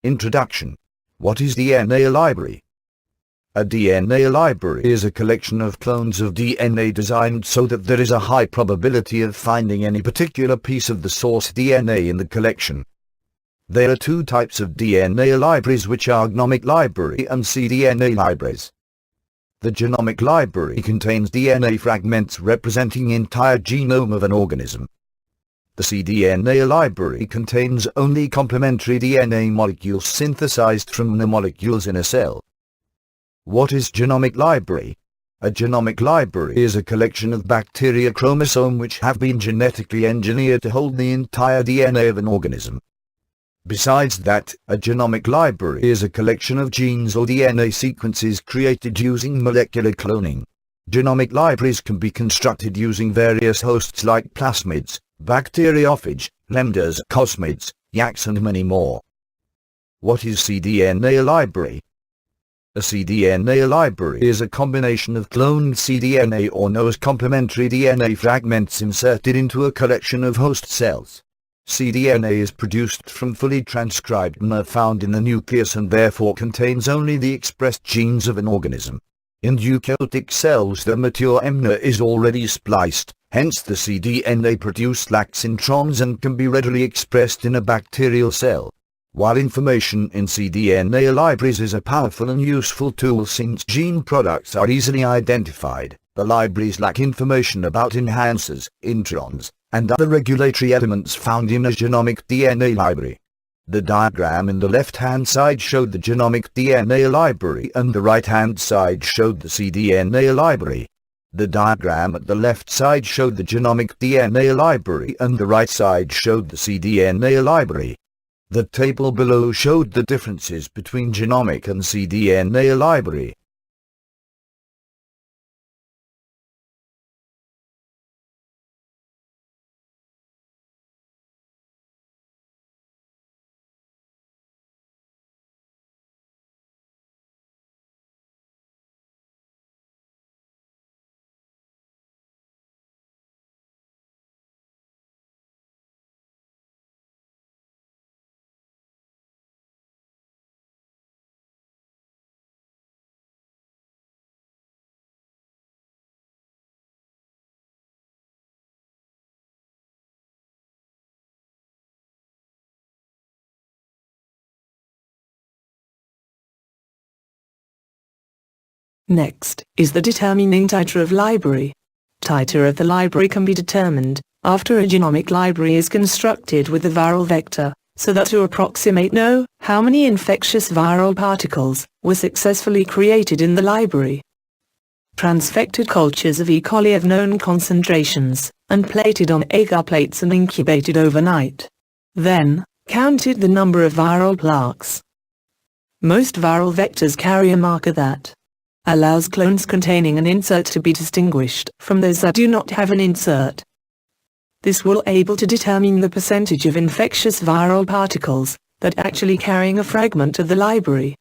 Introduction. What is DNA library? A DNA library is a collection of clones of DNA designed so that there is a high probability of finding any particular piece of the source DNA in the collection. There are two types of DNA libraries, which are genomic library and cDNA libraries. The genomic library contains DNA fragments representing the entire genome of an organism. The cDNA library contains only complementary DNA molecules synthesized from the molecules in a cell. What is genomic library? A genomic library is a collection of bacteria chromosomes which have been genetically engineered to hold the entire DNA of an organism. Besides that, a genomic library is a collection of genes or DNA sequences created using molecular cloning. Genomic libraries can be constructed using various hosts like plasmids, bacteriophage, lambdas, cosmids, yaks and many more. What is cDNA library? A cDNA library is a combination of cloned cDNA or known as complementary DNA fragments inserted into a collection of host cells. cDNA is produced from fully transcribed mRNA found in the nucleus and therefore contains only the expressed genes of an organism. In eukaryotic cells the mature mRNA is already spliced, hence the cDNA produced lacks introns and can be readily expressed in a bacterial cell. While information in cDNA libraries is a powerful and useful tool since gene products are easily identified, the libraries lack information about enhancers, introns, and other regulatory elements found in a genomic DNA library. The diagram in the left-hand side showed the genomic DNA library and the right-hand side showed the cDNA library. The diagram at the left side showed the genomic DNA library and the right side showed the cDNA library. The table below showed the differences between genomic and cDNA library. Next is the determining titer of library. Titer of the library can be determined after a genomic library is constructed with the viral vector, so that to approximate know how many infectious viral particles were successfully created in the library. Transfected cultures of E. coli of known concentrations, and plated on agar plates and incubated overnight. Then, counted the number of viral plaques. Most viral vectors carry a marker that allows clones containing an insert to be distinguished from those that do not have an insert. This will able to determine the percentage of infectious viral particles that actually carrying a fragment of the library.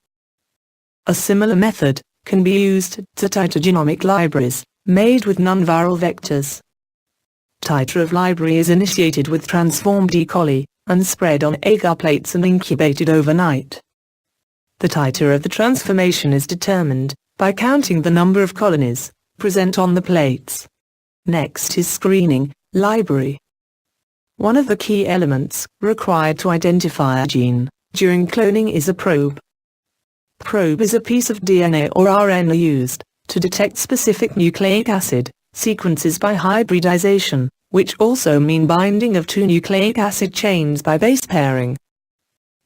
A similar method can be used to titer genomic libraries made with non-viral vectors. Titer of library is initiated with transformed E. coli and spread on agar plates and incubated overnight. The titer of the transformation is determined by counting the number of colonies present on the plates. Next is screening library. One of the key elements required to identify a gene during cloning is a probe. Probe is a piece of DNA or RNA used to detect specific nucleic acid sequences by hybridization, which also mean binding of two nucleic acid chains by base pairing.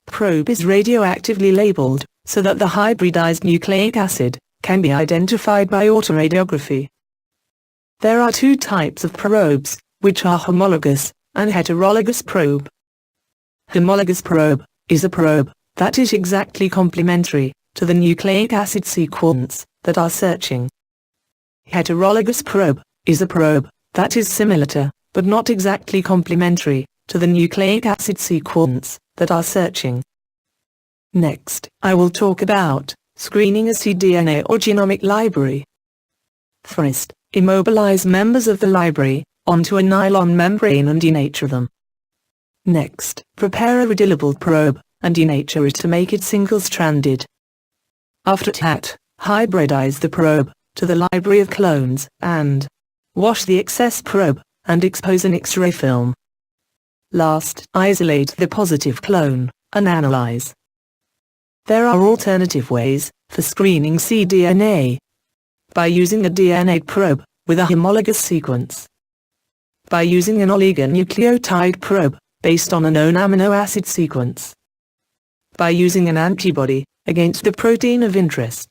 Probe is radioactively labeled so that the hybridized nucleic acid can be identified by autoradiography. There are two types of probes, which are homologous and heterologous probe. Homologous probe is a probe that is exactly complementary to the nucleic acid sequence that are searching. Heterologous probe is a probe that is similar to, but not exactly complementary to the nucleic acid sequence that are searching. Next, I will talk about screening a cDNA or genomic library. First, immobilize members of the library onto a nylon membrane and denature them. Next, prepare a readable probe and denature it to make it single-stranded. After that, hybridize the probe to the library of clones, and wash the excess probe, and expose an X-ray film. Last, isolate the positive clone, and analyze. There are alternative ways for screening cDNA. By using a DNA probe with a homologous sequence. By using an oligonucleotide probe based on a known amino acid sequence. By using an antibody against the protein of interest.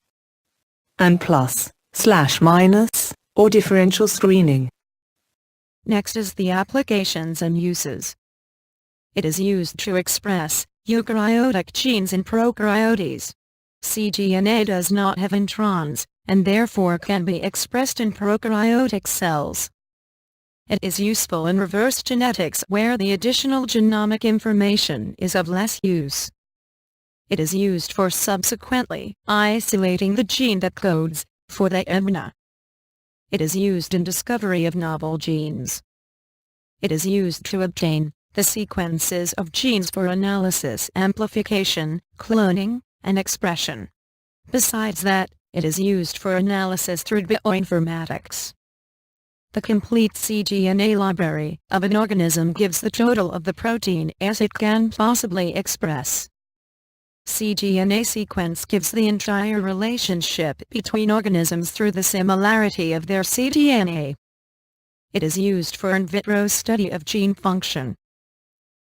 And plus, / minus, or differential screening. Next is the applications and uses. It is used to express eukaryotic genes in prokaryotes. cDNA does not have introns, and therefore can be expressed in prokaryotic cells. It is useful in reverse genetics where the additional genomic information is of less use. It is used for subsequently isolating the gene that codes for the EBNA. It is used in discovery of novel genes. It is used to obtain the sequences of genes for analysis, amplification, cloning, and expression. Besides that, it is used for analysis through bioinformatics. The complete cDNA library of an organism gives the total of the protein as it can possibly express. cDNA sequence gives the entire relationship between organisms through the similarity of their cDNA. It is used for in vitro study of gene function.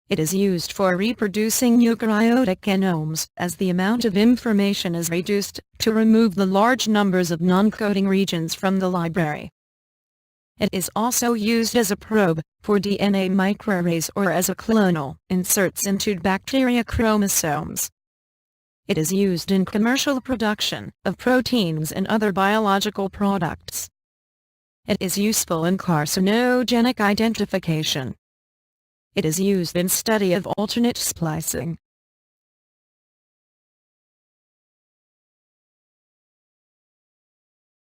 It is used for reproducing eukaryotic genomes as the amount of information is reduced to remove the large numbers of non-coding regions from the library. It is also used as a probe for DNA microarrays or as a clonal inserts into bacteria chromosomes. It is used in commercial production of proteins and other biological products. It is useful in carcinogenic identification. It is used in study of alternate splicing